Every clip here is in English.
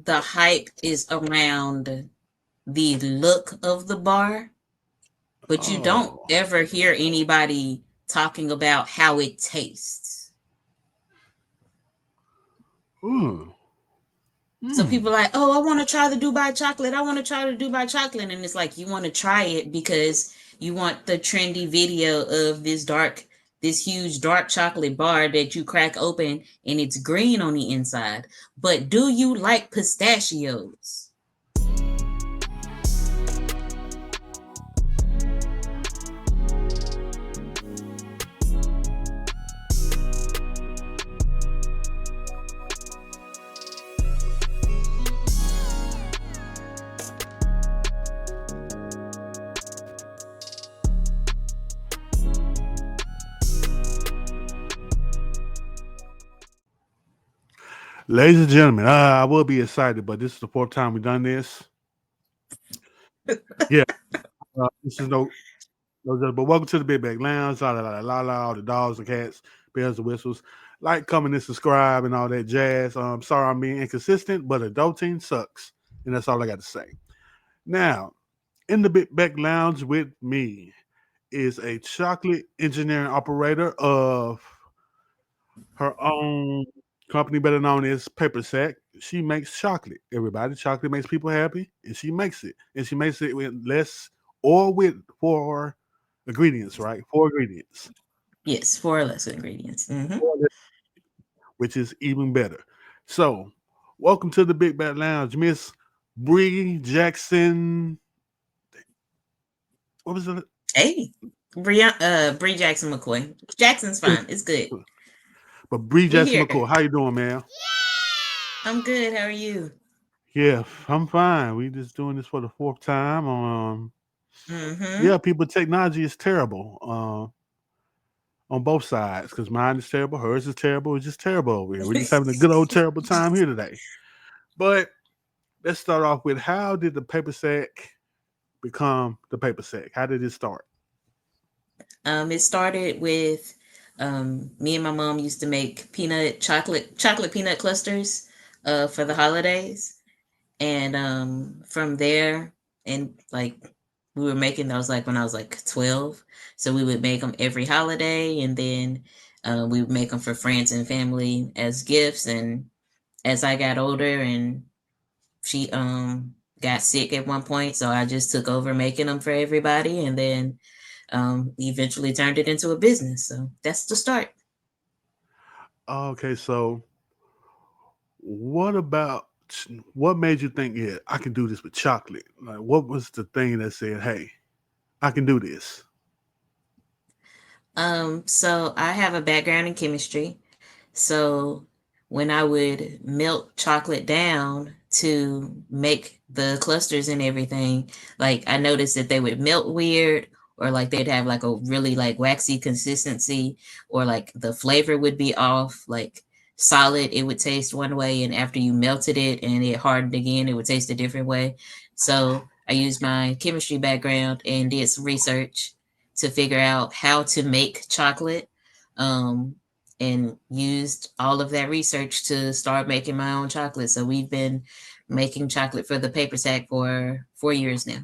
the hype is around the look of the bar, but you don't Oh. ever hear anybody talking about how it tastes. Hmm. So Hmm. people are like, oh, I want to try the Dubai chocolate. I want to try the Dubai chocolate. And it's like, you want to try it because you want the trendy video of this huge dark chocolate bar that you crack open and it's green on the inside. But do you like pistachios? Ladies and gentlemen, I will be excited, but this is the fourth time we've done this. Yeah, this is but welcome to the Big Bag Lounge. La la la la la. All the dogs and cats, bells and whistles. Like, comment, and subscribe, and all that jazz. Sorry I'm being inconsistent, but adulting sucks, and that's all I got to say. Now, in the Big Bag Lounge with me is a chocolate engineering operator of her own company, better known as Paper Sack. She makes chocolate. Everybody, chocolate makes people happy, and she makes it. And she makes it with less or with four ingredients, right? Four ingredients, Yes, four or less ingredients. which is even better. So, welcome to the Big Bad Lounge, Miss Bre Jackson. What was it? Hey, Bre Jackson-McCoy. Jackson's fine. It's good. But Bre We Jackson here. McCoy, how you doing, man? I'm good. How are you? Yeah, I'm fine. We just doing this for the fourth time. Mm-hmm. Yeah, people, technology is terrible. On both sides because mine is terrible, hers is terrible. It's just terrible over here. We're just having a good old terrible time here today. But let's start off with how did the paper sack become the paper sack? How did it start? It started with me and my mom used to make chocolate peanut clusters for the holidays, and from there, and like we were making those like when I was like 12, so we would make them every holiday, and then we would make them for friends and family as gifts. And as I got older, and she got sick at one point, so I just took over making them for everybody, and then eventually turned it into a business. So that's the start. Okay, so what about what made you think, yeah, I can do this with chocolate? Like, what was the thing that said, hey, I can do this? So I have a background in chemistry. So when I would melt chocolate down to make the clusters and everything, like I noticed that they would melt weird, or like they'd have like a really like waxy consistency, or like the flavor would be off, like solid, it would taste one way, and after you melted it and it hardened again, it would taste a different way. So I used my chemistry background and did some research to figure out how to make chocolate. Um, and used all of that research to start making my own chocolate. So we've been making chocolate for the paper sack for 4 years now.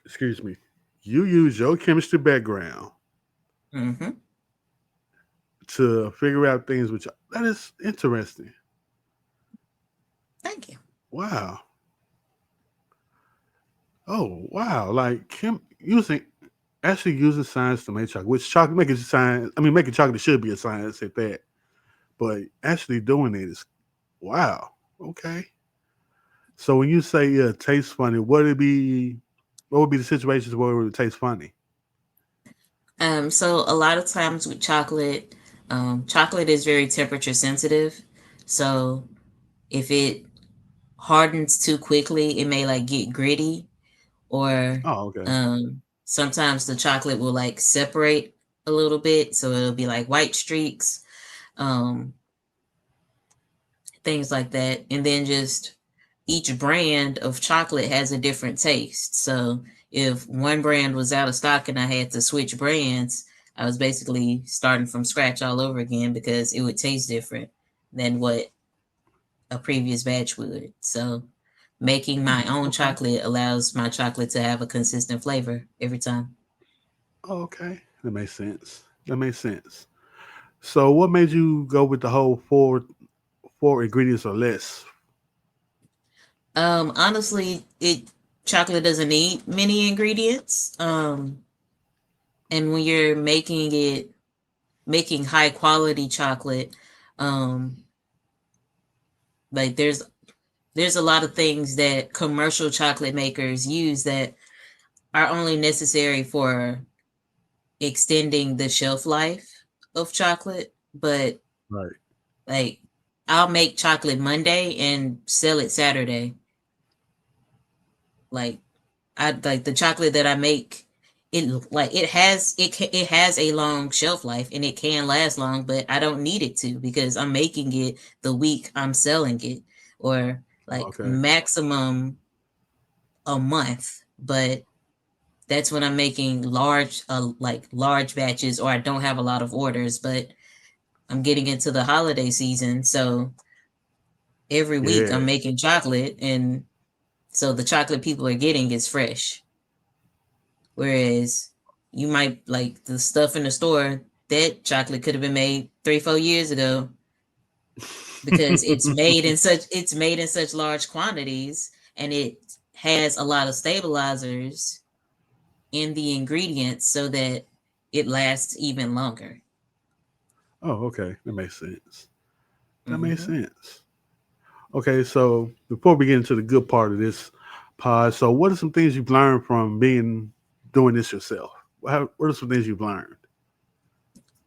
Excuse me. You use your chemistry background Mm-hmm. to figure out things which that is interesting. Thank you. Wow. Oh, wow. Like using actually using science to make chocolate, which chocolate making science. I mean, making chocolate should be a science at that, but actually doing it is wow. Okay. So when you say yeah, it tastes funny, what would it be? What would be the situations where it would taste funny? So a lot of times with chocolate, chocolate is very temperature sensitive. So if it hardens too quickly, it may like get gritty, or Oh, okay. sometimes the chocolate will like separate a little bit, so it'll be like white streaks. Um, Things like that. And then just each brand of chocolate has a different taste. So if one brand was out of stock and I had to switch brands, I was basically starting from scratch all over again because it would taste different than what a previous batch would. So making my Hmm, own okay. chocolate allows my chocolate to have a consistent flavor every time. Oh, okay. That makes sense. That makes sense. So, what made you go with the whole four ingredients or less? Honestly, it chocolate doesn't need many ingredients. And when you're making high quality chocolate, um, like there's a lot of things that commercial chocolate makers use that are only necessary for extending the shelf life of chocolate. But Right. like I'll make chocolate Monday and sell it Saturday. Like I like the chocolate that I make. It has a long shelf life and it can last long, but I don't need it to because I'm making it the week I'm selling it, or Oh, like okay. maximum a month. But that's when I'm making large batches, or I don't have a lot of orders. But I'm getting into the holiday season, so every week I'm Yes. making chocolate, and so the chocolate people are getting is fresh. Whereas you might like the stuff in the store, that chocolate could have been made 3, 4 years ago because it's made in such large quantities, and it has a lot of stabilizers in the ingredients so that it lasts even longer. Oh, okay. That makes sense. That makes Hmm. sense. Okay, so before we get into the good part of this pod, so what are some things you've learned from being doing this yourself? What are some things you've learned?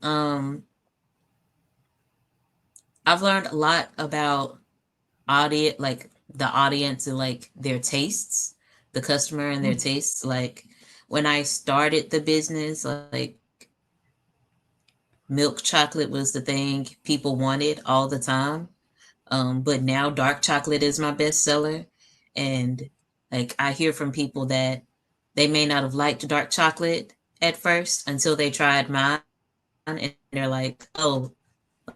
um I've learned a lot about the audience and like their tastes, the customer and their Hmm. tastes. Like when I started the business, like milk chocolate was the thing people wanted all the time. But now dark chocolate is my best seller. And like I hear from people that they may not have liked dark chocolate at first until they tried mine, and they're like, oh,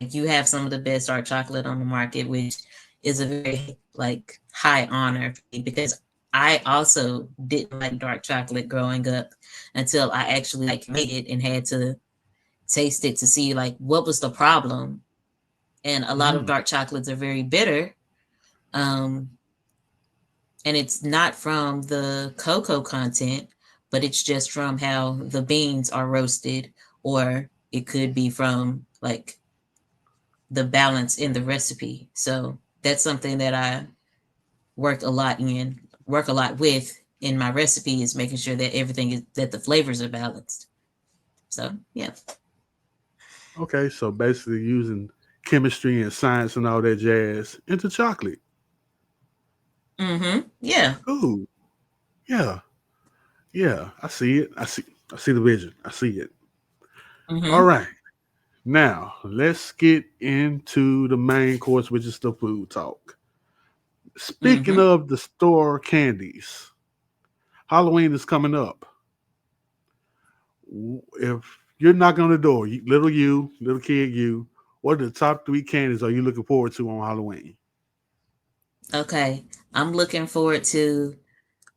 like you have some of the best dark chocolate on the market, which is a very like high honor for me because I also didn't like dark chocolate growing up until I actually like made it and had to taste it to see like what was the problem. And a lot of Hmm. dark chocolates are very bitter. Um, and it's not from the cocoa content, but it's just from how the beans are roasted, or it could be from like the balance in the recipe. So that's something that I work a lot in, work a lot with in my recipe, is making sure that everything is that the flavors are balanced. So yeah. Okay, so basically using chemistry and science and all that jazz into chocolate. Mm-hmm. Yeah. Cool. Yeah. Yeah. I see it. I see the vision. I see it. All Mm-hmm. right. Now let's get into the main course, which is the food talk. Speaking Mm-hmm. of the store candies, Halloween is coming up. If you're knocking on the door, little kid, what are the top three candies are you looking forward to on Halloween? Okay. I'm looking forward to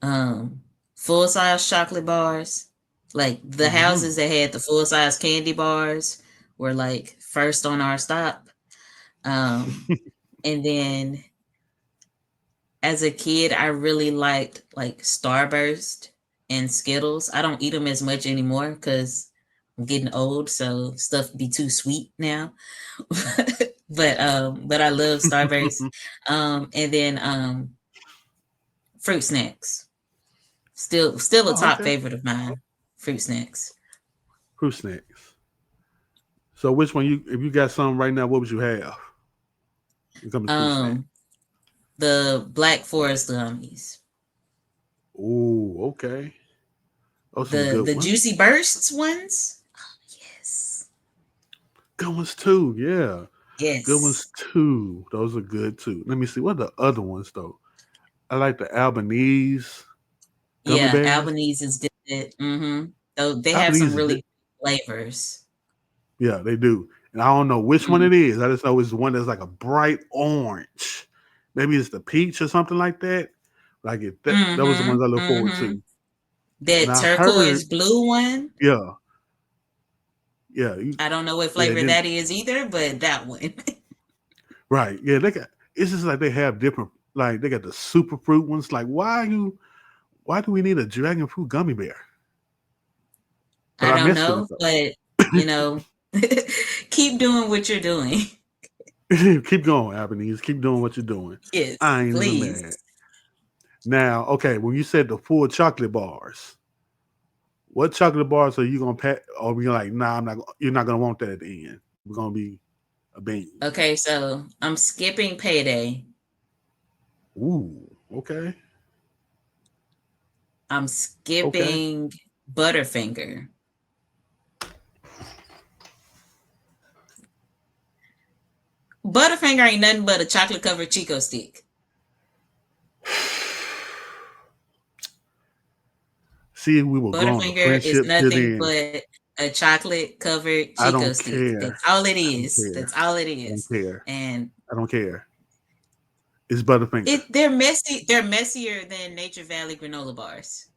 um full size chocolate bars. Like the Hmm. houses that had the full size candy bars were like first on our stop. Um and then as a kid I really liked like Starburst and Skittles. I don't eat them as much anymore cuz I'm getting old, so stuff be too sweet now. But I love Starburst. And then fruit snacks. Still a Oh, top okay. favorite of mine. Fruit snacks. Fruit snacks. So which one you if you got some right now, what would you have? When it comes to fruit snack. Um, the Black Forest gummies. Oh, okay. Those some The good the ones. Juicy Bursts ones. Yes. Good ones too. Yeah. Good ones Yes. too. Those are good too. Let me see. What are the other ones though? I like the Albanese gummy Yeah, bears. Albanese is good. Mm-hmm. So they have some Albanese is good. really flavors. Yeah, they do. And I don't know which one Mm. it is. I just know it's the one that's like a bright orange. maybe it's the peach or something like that. Like that was the Mm-hmm. ones I look forward Mm-hmm. to. And That I heard, turquoise blue one. yeah, yeah, I don't know what yeah, flavor that is either, but that one. right, yeah. They got it's just like they have different, like they got the super fruit ones. Like why do we need a dragon fruit gummy bear? But I I don't mess with it know, but you know, keep doing what you're doing. though. Keep going, Albanese. Keep doing what you're doing. Yes, I ain't even please. mad. Now, okay, when you said the full chocolate bars, what chocolate bars are you gonna pack? Or we like, nah, I'm not. You're not gonna want that at the end. We're gonna be a bean. Okay, so I'm skipping payday. Ooh, okay, I'm okay. skipping Butterfinger. Butterfinger ain't nothing but a chocolate covered Chico stick. See, we were growing a Butterfinger is friendship till nothing then. but a chocolate covered I Chico don't stick. care. That's all it I don't is. care. That's all it I don't is. care. And I don't care. It's Butterfinger. they're messy. They're messier than Nature Valley granola bars.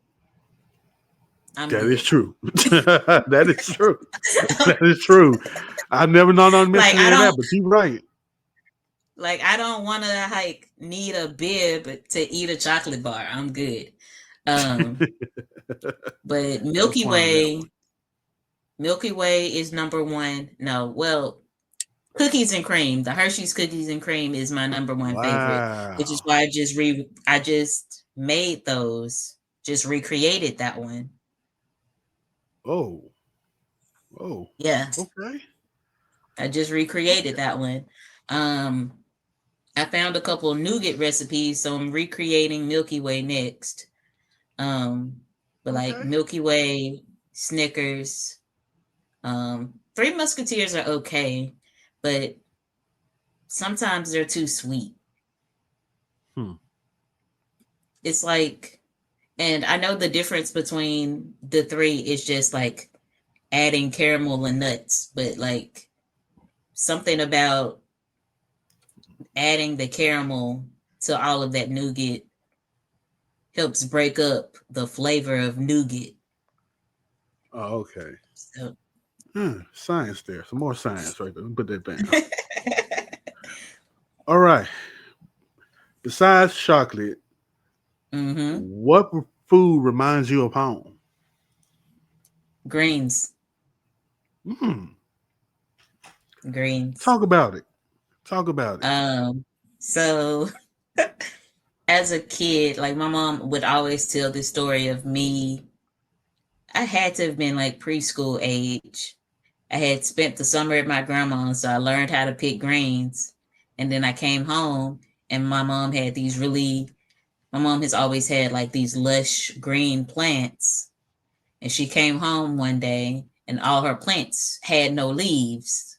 I'm That is good. true. That is true. That is true. I've never known on like missing I any of that, don't but you're right. I don't want to like need a bib to eat a chocolate bar. I'm good. Um, but I'm fine with that one. Milky Way is number one. No, well, cookies and cream. The Hershey's cookies and cream is my number one favorite, which is Wow. why I just made those, just recreated that one. Oh. Oh. Yeah, Okay. I just recreated Okay. that one. Um, I found a couple nougat recipes, so I'm recreating Milky Way next. Um, but like Okay. Milky Way, Snickers, Three Musketeers are okay, but sometimes they're too sweet. Hmm. It's like, and I know the difference between the three is just like adding caramel and nuts, but like something about adding the caramel to all of that nougat helps break up the flavor of nougat. Oh, okay. So, Science there. Some more science right there. Let me put that down. All right. Besides chocolate, mm-hmm. what food reminds you of home? Greens, Mm. greens. Talk about it. Talk about it. So as a kid, like my mom would always tell the story of me. I had to have been like preschool age. I had spent the summer at my grandma's, so I learned how to pick greens. And then I came home, and my mom has always had like these lush green plants. And she came home one day, and all her plants had no leaves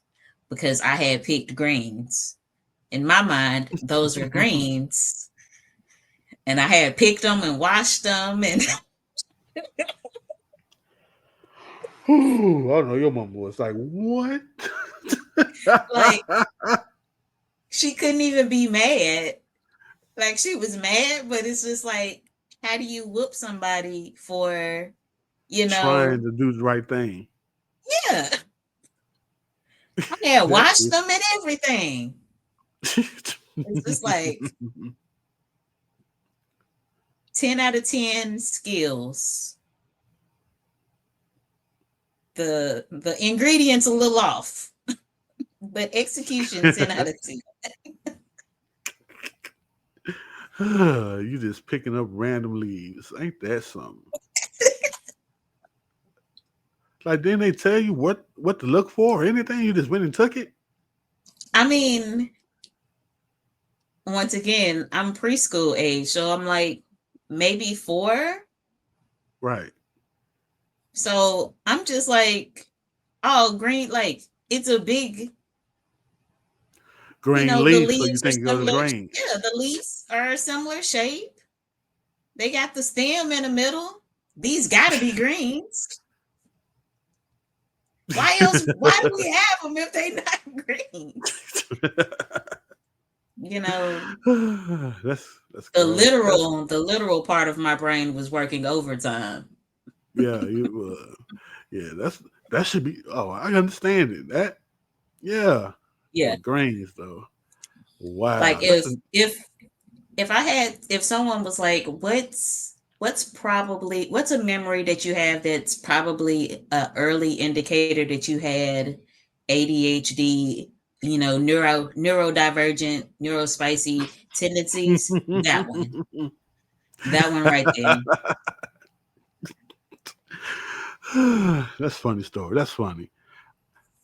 because I had picked greens. In my mind, those are greens. And I had picked them and washed them. And Ooh, I know your mom was like, what? like, she couldn't even be mad. Like, she was mad, but it's just like, how do you whoop somebody for, you Trying know, to do the right thing. yeah, I had That washed is. them and everything. It's just like 10 out of 10 skills. The ingredients a little off, but execution 10 out of 10. You just picking up random leaves. Ain't that something? Like, didn't they tell you what to look for or anything? You just went and took it? I mean, once again, I'm preschool age, so I'm like maybe 4. Right. So I'm just like, oh, green, like it's a big, Green the leaf, so you leaves are think it was similar. greens. Yeah, the leaves are a similar shape. They got the stem in the middle. These got to be greens. Why else? Why do we have them if they not greens? you know, that's gross. That's the literal part of my brain was working overtime. yeah, yeah, that should be. Oh, I understand it. That yeah, Yeah. but grains though. Like Wow, that's a if someone was like, what's a memory that you have that's probably a early indicator that you had ADHD, neurodivergent, neurospicy tendencies? That one. That one right there. that's funny story. That's funny.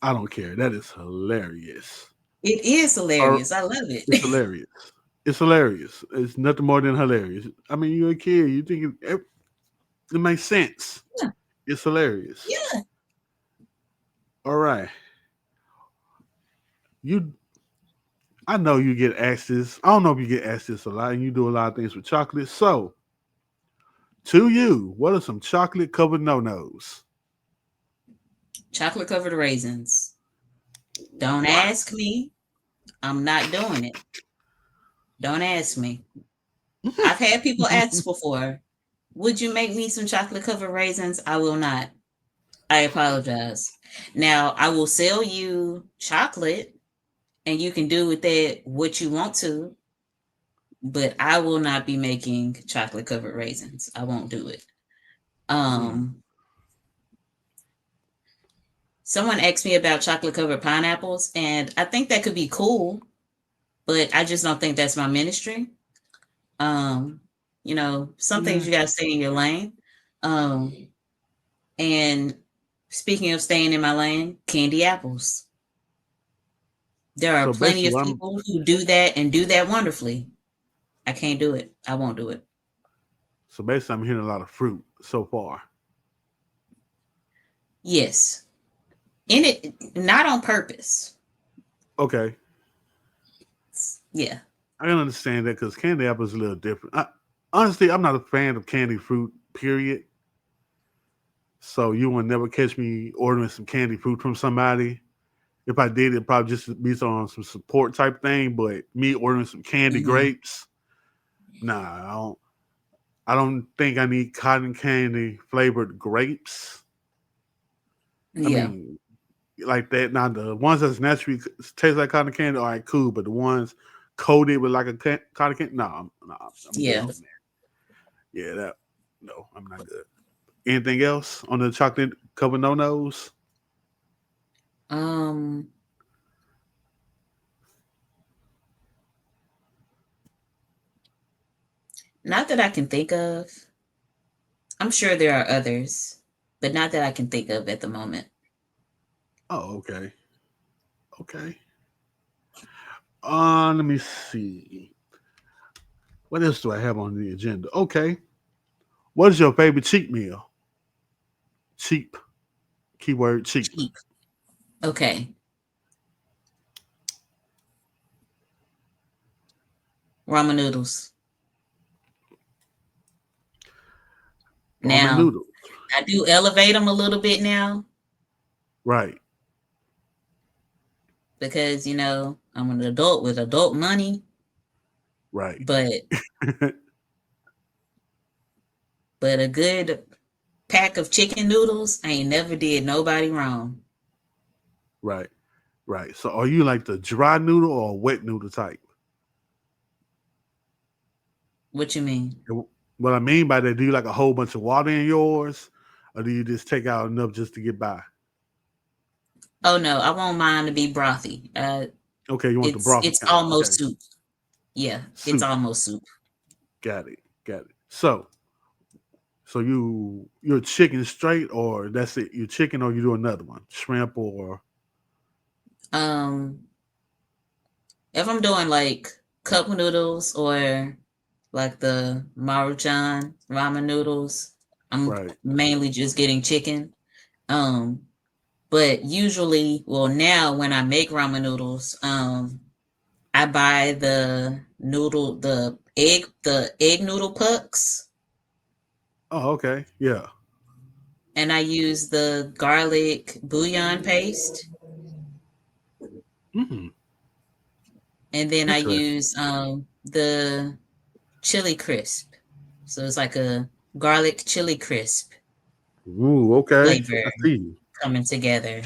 I don't care. That is hilarious. It is Or hilarious. I love it's it. hilarious. It's hilarious. It's nothing more than hilarious. I mean, you're a kid. You think it makes sense. Yeah. It's hilarious. Yeah. All right. You I know you get asked this. I don't know if you get asked this a lot, and you do a lot of things with chocolate. So, to you, what are some chocolate covered no nos? Chocolate covered raisins. Don't What? ask me. I'm not doing it. Don't ask me. I've had people ask before, would you make me some chocolate covered raisins? I will not. I apologize. Now, I will sell you chocolate and you can do with that what you want to, but I will not be making chocolate covered raisins. I won't do it. Mm. Um, Someone asked me about chocolate covered pineapples, and I think that could be cool, but I just don't think that's my ministry. Um, some things Yeah. you gotta stay in your lane. Um, and speaking of staying in my lane, candy apples. There are So plenty basically, of people who do that and do that wonderfully. I can't do it. I won't do it. I'm hearing a lot of fruit so far. Yes. In it, not on purpose. Okay, Yeah. I can understand that because candy apple is a little different. Honestly, I'm not a fan of candy fruit. Period. So you will never catch me ordering some candy fruit from somebody. If I did, it probably just be on some support type thing. But me ordering some candy Hmm. grapes, nah, I don't think I need cotton candy flavored grapes. I Yeah. mean, like that. Now the ones that's naturally taste like cotton candy, all right, cool. But the ones coated with like a cotton candy, I'm good Yeah. on that. Yeah, that no, I'm not good. Anything else on the chocolate covered no nos? Um, Not that I can think of. I'm sure there are others, but not that I can think of at the moment. Oh, okay, okay. Let me see. What else do I have on the agenda? Okay, what is your favorite cheat meal? Cheap. Keyword cheap. Cheap. Okay. Ramen noodles. Ramen Now, noodles. I do elevate them a little bit now Right. because, I'm an adult with adult money, Right. but a good pack of chicken noodles ain't never did nobody wrong. right. Right. So are you like the dry noodle or wet noodle type? What you mean? And what I mean by that, do you like a whole bunch of water in yours, or do you just take out enough just to get by? Oh no, I want mine to be brothy. Okay, you want the brothy It's kind. Okay, almost soup. Yeah, it's soup. almost soup. Got it. Got it. So you're chicken straight, or that's it? You chicken, or you do another one, shrimp, or Um, if I'm doing like cup noodles or like the Maruchan ramen noodles, I'm right, mainly just getting chicken. Um, but usually, well, now when I make ramen noodles, I buy the egg noodle pucks, oh, okay, yeah, and I use the garlic bouillon paste. mm-hmm. And then I Interesting. use the chili crisp. So it's like a garlic chili crisp Ooh, okay. flavor I see you. coming together.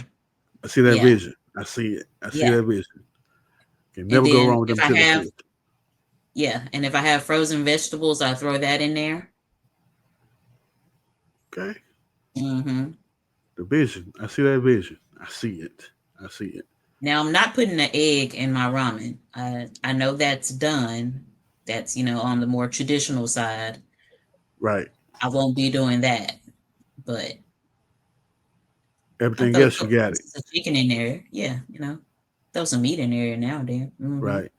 I see that Yeah. vision. I see it. I see Yeah. that vision. Can And never go then wrong with if them I chili have, crisps. yeah, and if I have frozen vegetables, I throw that in there. Okay. Hmm. The vision. I see that vision. I see it. I see it. Now I'm not putting an egg in my ramen. I know that's done. That's, on the more traditional side. Right. I won't be doing that, but I'll Everything throw a else you couple got it. pieces of chicken in there. Yeah, throw some meat in there now and then. Hmm. Right.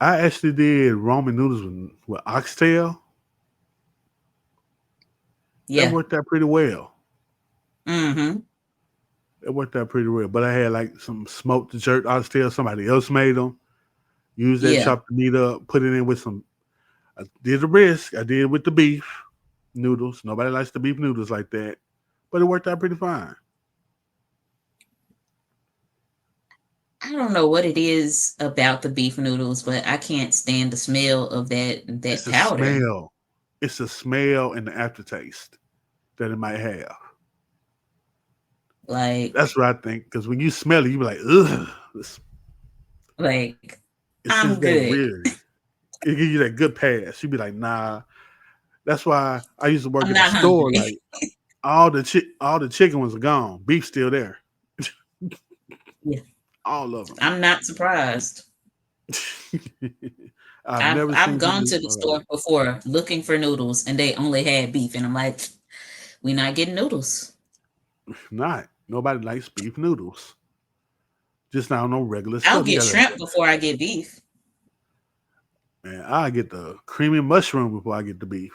I actually did ramen noodles with oxtail. That Yeah. worked out pretty well. Hmm. It worked out pretty well. But I had like some smoked jerk oxtail. Somebody else made them. Use that, Yeah. chop the meat up, put it in with some. I did the risk. I did with the beef noodles. Nobody likes the beef noodles like that, but it worked out pretty fine. I don't know what it is about the beef noodles, but I can't stand the smell of that It's a powder. smell. It's the smell and the aftertaste that it might have. Like, That's what I think. Because when you smell it, you be like, ugh. like It's I'm just that good. weird. It gives you that good pass. You be like, nah. That's why I used to work I'm at the not store. hungry. Like all the chicken ones are gone. Beef still there. Yeah. All of them. I'm not surprised. I've I've never I've seen gone people. to the store before looking for noodles and they only had beef and I'm like, we not getting noodles. Not. Nobody likes beef noodles. Just not no regular I'll stuff. You get gotta shrimp before I get beef. man, I get the creamy mushroom before I get the beef.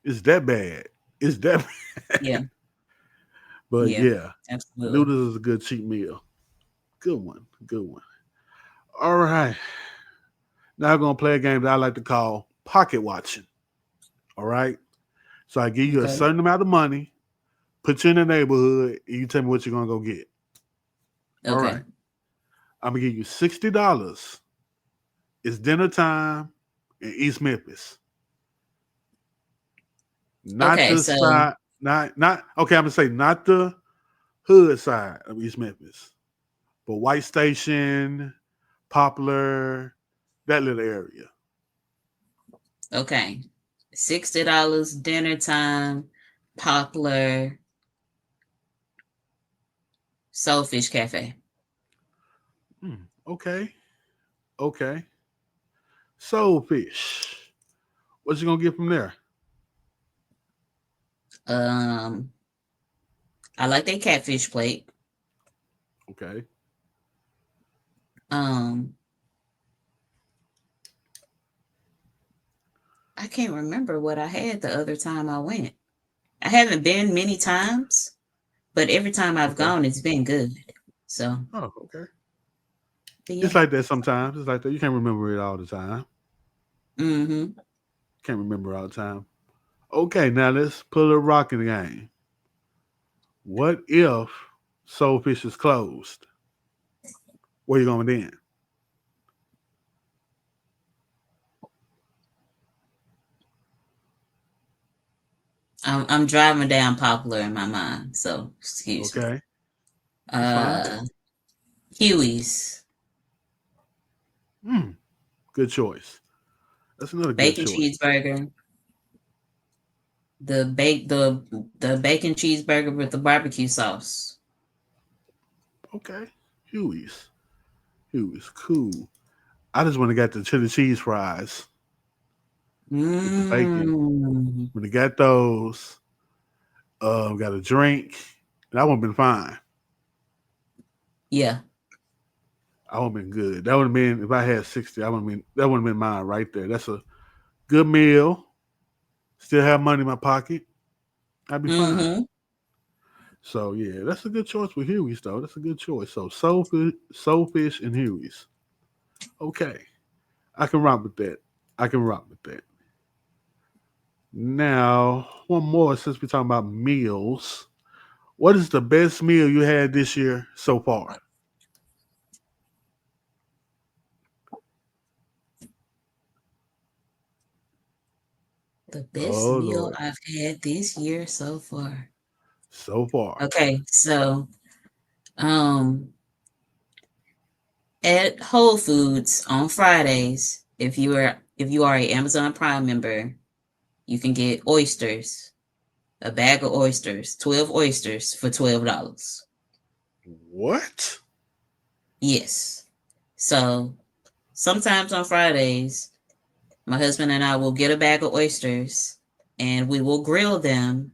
It's that bad. It's that Yeah. bad. But Yeah. yeah, Absolutely. noodles is a good cheap meal. Good one. Good one. All right. Now I'm gonna play a game that I like to call pocket watching. All right. So I give you a Okay. certain amount of money, put you in the neighborhood, and you tell me what you're gonna go get. All right. Okay. I'm gonna give you $60. It's dinner time in East Memphis. Not Okay. the So, side, not okay. I'm gonna say not the hood side of East Memphis, but White Station, Poplar, that little area. okay. $60 dinner time, Poplar, Soulfish Cafe. Okay, okay. Soulfish. What you gonna get from there? Um, I like their catfish plate. Okay. Um, I can't remember what I had the other time I went. I haven't been many times, but every time I've Okay. gone, it's been good. So, Oh, okay. but It's yeah. like that sometimes. It's like that. You can't remember it all the time. Mm-hmm. Can't remember all the time. Okay, now let's put a rock in the game. What if Soulfish is closed? Where you going then? I'm driving down Poplar in my mind, so excuse me. Okay, that's fine. Uh, Huey's Mm, good choice. That's another good bacon choice. cheeseburger, the bacon cheeseburger with the barbecue sauce. Okay, Huey's. Huey's cool. I just want to get the chili cheese fries with the bacon. Mmm. When they got those, got a drink. That would have been fine. Yeah. I would have been good. That would have been if I had 60. I would have been that would have been mine right there. That's a good meal. Still have money in my pocket. I'd be fine. Mm-hmm. So yeah, that's a good choice with Huey's though. That's a good choice. So soulfish, and Huey's. Okay, I can rock with that. I can rock with that. Now, one more since we're talking about meals. What is the best meal you had this year so far? The best Oh meal Lord, I've had this year so far. so far. Okay, so um at Whole Foods on Fridays, if you are a Amazon Prime member, you can get oysters, a bag of oysters, 12 oysters for $12. What? Yes. So sometimes on Fridays, my husband and I will get a bag of oysters and we will grill them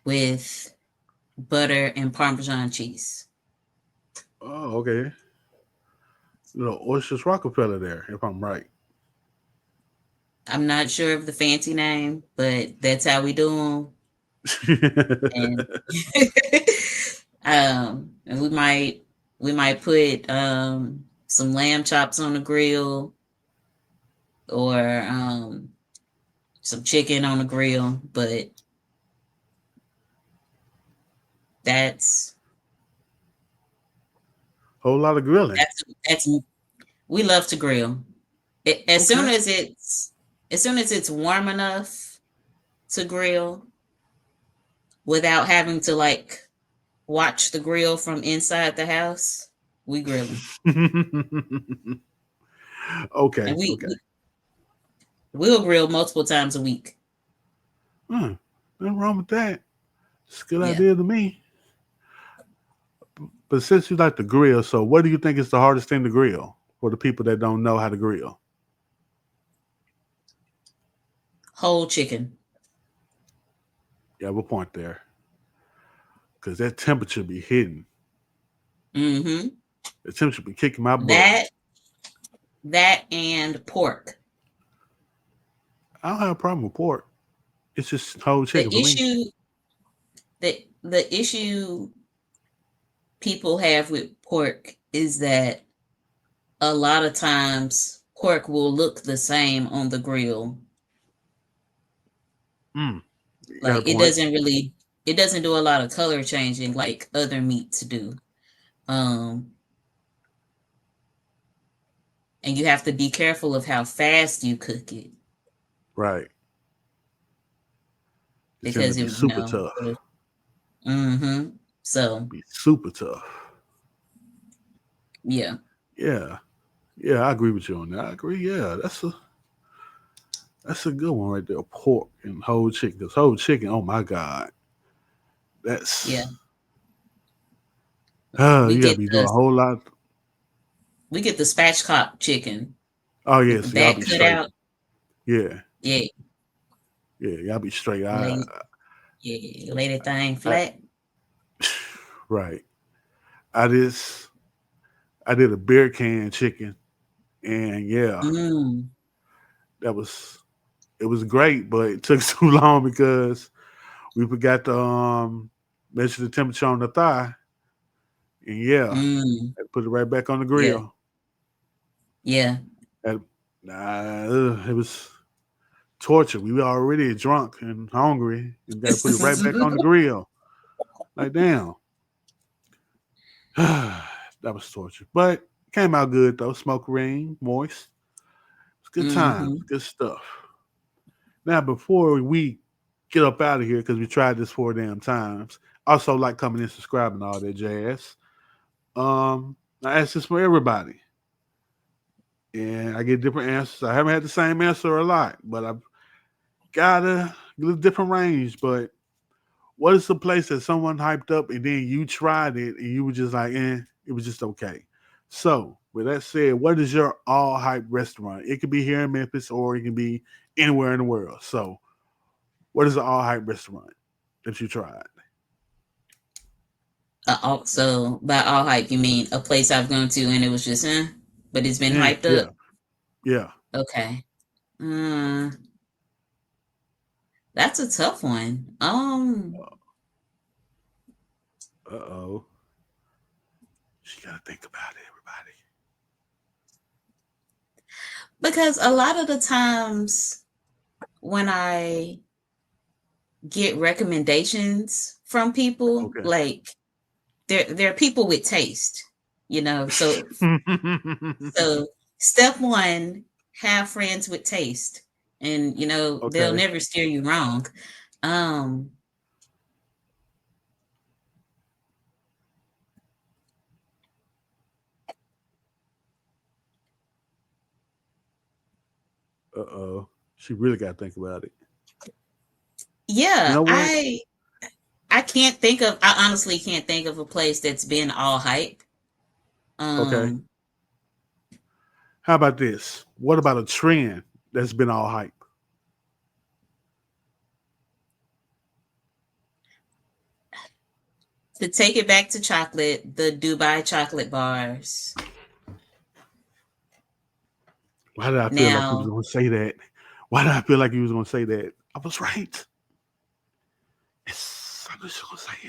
with butter and Parmesan cheese. Oh, okay. Little Oysters Rockefeller there, if I'm right. I'm not sure of the fancy name, but that's how we do them. And and we might put some lamb chops on the grill or some chicken on the grill, but that's Whole lot of grilling. that's we love to grill. It, as soon Okay. as it's as soon as it's warm enough to grill without having to like watch the grill from inside the house, we grilling. And Okay. we, Okay. we we'll grill multiple times a week. Nothing wrong with that. It's a good Yeah. idea to me. But since you like to grill, so what do you think is the hardest thing to grill for the people that don't know how to grill? Whole chicken. You have a point there. Because that temperature be hidden. Mm-hmm. The temperature be kicking my butt. That and pork. I don't have a problem with pork. It's just whole The chicken for me. issue the issue people have with pork is that a lot of times pork will look the same on the grill. Mm, you got a Like point. it doesn't do a lot of color changing like other meats do. Um and you have to be careful of how fast you cook it Right. It tends to because be it, super tough. mm-hmm. So, Be super tough. yeah. Yeah. Yeah, I agree with you on that. I agree. Yeah, that's a good one right there. Pork and whole chicken. Because whole chicken, oh my God. Yeah. That's We you gotta get be doing the a whole lot. we get the spatchcock chicken Oh with yeah, the see, I'll back be cut straight. out. Yeah, Yeah. yeah, y'all be straight. Lay lay that thing I flat. right. I just I did a beer can chicken, and yeah, Mm. that was it was great, but it took too long because we forgot to measure the temperature on the thigh, and yeah, Mm. I put it right back on the Yeah. grill. Yeah. And, it was torture. We were already drunk and hungry, and got to put it right back on the grill. Like damn, that was torture, but came out good though. Smoke ring, moist. It's good times, Mm-hmm. good stuff. Now, before we get up out of here, because we tried this 4 damn times, also like coming in, subscribing, all that jazz. I ask this for everybody, and I get different answers. I haven't had the same answer a lot, but I've got a little different range. But what is the place that someone hyped up and then you tried it and you were just like, it was just okay. So, with that said, what is your all hype restaurant? It could be here in Memphis or it can be anywhere in the world. So, what is the all hype restaurant that you tried? So by all hype, you mean a place I've gone to and it was just, but it's been hyped up. Yeah, yeah. Okay. Mm, that's a tough one. Uh oh. She got to think about it, everybody. Because a lot of the times when I get recommendations from people. Okay. Like they're people with taste, you know. So step one, have friends with taste, and you know they'll Okay. never steer you wrong. Um, Uh-oh. She really got to think about it. You yeah, know what? I can't think of. I honestly can't think of a place that's been all hype. Okay. Um, How about this? What about a trend that's been all hype? to take it back to chocolate, the Dubai chocolate bars. Why did I feel like you was Now, going to say that? Why did I feel like you was going to say that? I was right. Yes, I was just going to say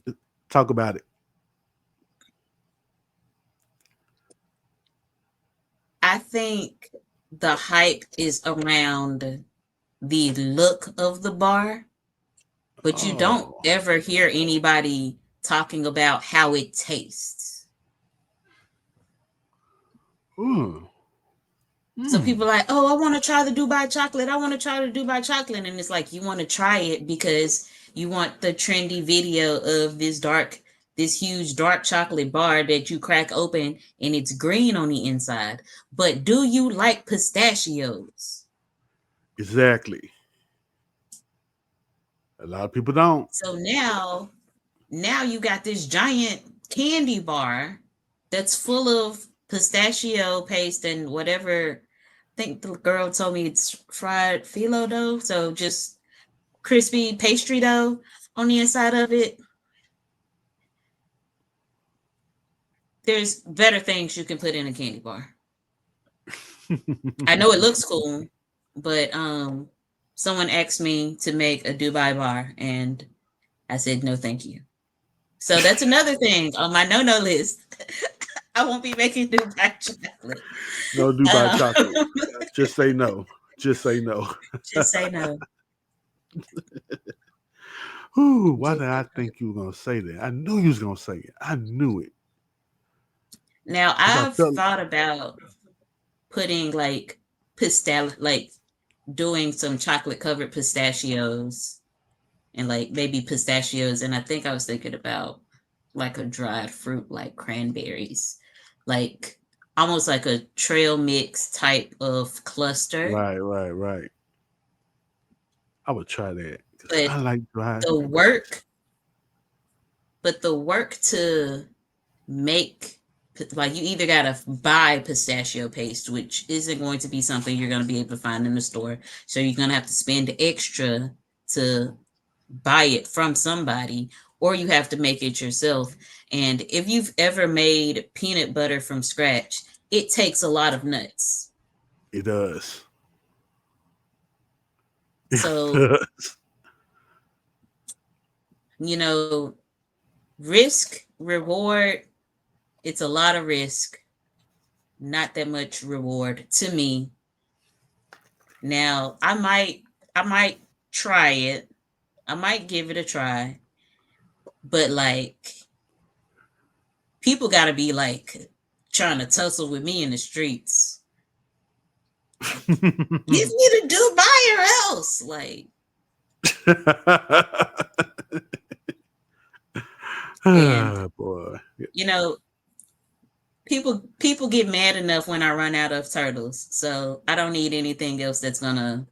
it. Talk about it. I think the hype is around the look of the bar, but you don't Oh. ever hear anybody talking about how it tastes. Hmm. So people Hmm. are like, oh, I want to try the Dubai chocolate. I want to try the Dubai chocolate. And it's like, you want to try it because you want the trendy video of this huge dark chocolate bar that you crack open and it's green on the inside. But do you like pistachios? Exactly. A lot of people don't. So now you got this giant candy bar that's full of pistachio paste and whatever. I think the girl told me it's fried phyllo dough, so just crispy pastry dough on the inside of it. There's better things you can put in a candy bar. I know it looks cool, but someone asked me to make a Dubai bar and I said no thank you. So that's another thing on my no list. I won't be making Dubai chocolate. No Dubai Uh, chocolate. Just say no. Just say no. just say no. Ooh, why Just did say I no. think you were gonna say that? I knew you was gonna say it. I knew it Now because I I've felt. thought about putting like like doing some chocolate covered pistachios and like maybe pistachios, and I think I was thinking about like a dried fruit like cranberries, like almost like a trail mix type of cluster. Right, right, right. I would try that because But I like dry the fruit. work, but the work to make, like, you either gotta buy pistachio paste, which isn't going to be something you're going to be able to find in the store, so you're going to have to spend extra to buy it from somebody, or you have to make it yourself. And if you've ever made peanut butter from scratch, it takes a lot of nuts. It does. It So, does. you know, risk reward, it's a lot of risk, not that much reward to me. Now, I might try it. I might give it a try. But like people got to be like trying to tussle with me in the streets. Give me the Dubai or else. Like, and Ah, boy. you know, people get mad enough when I run out of turtles. So I don't need anything else that's gonna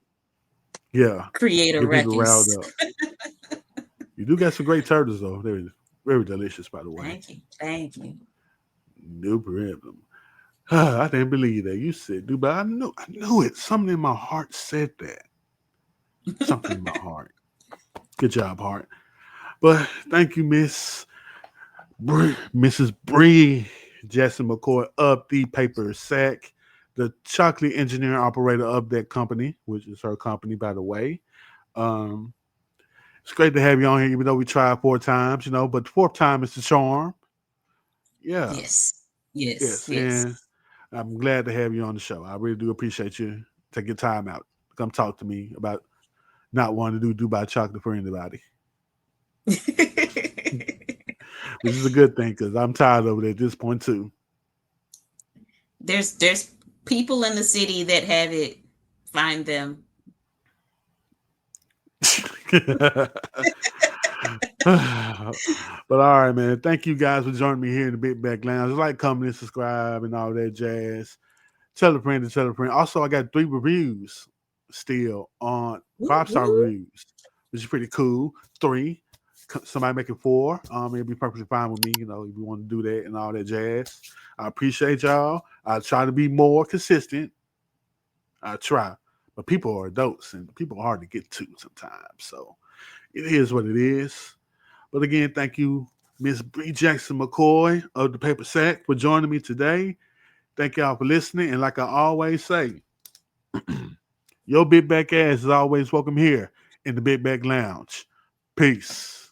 Yeah. create a Get people riled ruckus. up. You do got some great turtles though. They're very delicious, by the way. Thank you. Thank you. No problem. Ah, I didn't believe that. You said Dubai. I knew it. Something in my heart said that. Something in my heart. Good job, heart. But thank you, Mrs. Bre Jackson-McCoy of the paper sack, the chocolate engineer operator of that company, which is her company, by the way. Um, it's great to have you on here, even though we tried 4 times, but the fourth time is the charm. Yeah, Yes. Yes. yes, Yes. and I'm glad to have you on the show. I really do appreciate you taking time out to come talk to me about not wanting to do Dubai chocolate for anybody, which is a good thing because I'm tired of it at this point too. There's people in the city that have it. Find them. But all right, man. Thank you guys for joining me here in the Big Back Lounge. Like, comment, and subscribe, and all that jazz. Tell a friend to tell a friend. Also, I got 3 reviews still on five-star Woo-hoo. reviews, which is pretty cool. 3. Somebody make it 4. It'll be perfectly fine with me, if you want to do that and all that jazz. I appreciate y'all. I try to be more consistent. I try. But people are adults and people are hard to get to sometimes. So it is what it is. But again, thank you, Miss Bre Jackson-McCoy of the Paper Sack, for joining me today. Thank y'all for listening. And like I always say, your big back ass is always welcome here in the Big Back Lounge. Peace.